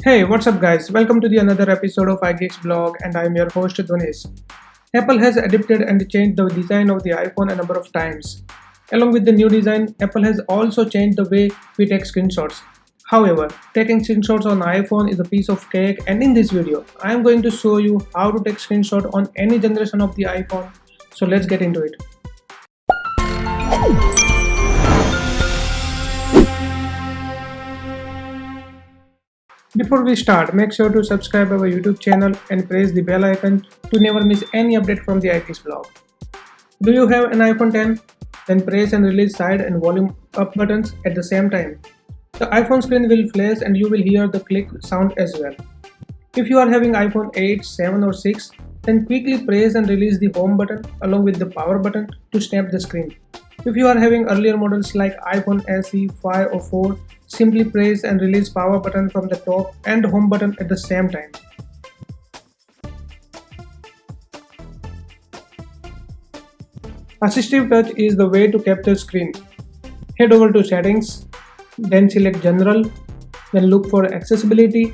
Hey, what's up guys? Welcome to the another episode of iGeeks blog and I am your host Dhunesh. Apple has adapted and changed the design of the iPhone a number of times. Along with the new design, Apple has also changed the way we take screenshots. However, taking screenshots on iPhone is a piece of cake, and in this video, I am going to show you how to take screenshot on any generation of the iPhone. So let's get into it. Before we start, make sure to subscribe our YouTube channel and press the bell icon to never miss any update from the iGeeks blog. Do you have an iPhone 10? Then press and release side and volume up buttons at the same time. The iPhone screen will flash and you will hear the click sound as well. If you are having iPhone 8, 7 or 6, then quickly press and release the home button along with the power button to snap the screen. If you are having earlier models like iPhone SE, 5 or 4, simply press and release power button from the top and home button at the same time. Assistive touch is the way to capture screen. Head over to settings, then select general, then look for accessibility,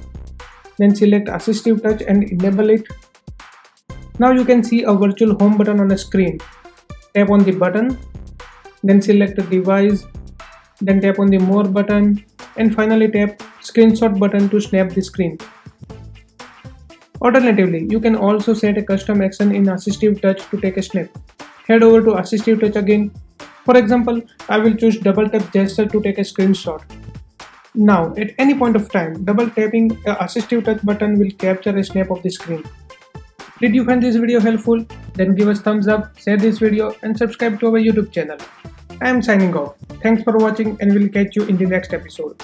then select assistive touch and enable it. Now you can see a virtual home button on the screen. Tap on the button, then select the device, then tap on the more button, and finally tap screenshot button to snap the screen. Alternatively, you can also set a custom action in assistive touch to take a snap. Head over to assistive touch again. For example, I will choose double tap gesture to take a screenshot. Now, at any point of time, double tapping a assistive touch button will capture a snap of the screen. Did you find this video helpful? Then give us thumbs up, share this video and subscribe to our YouTube channel. I am signing off. Thanks for watching and we'll catch you in the next episode.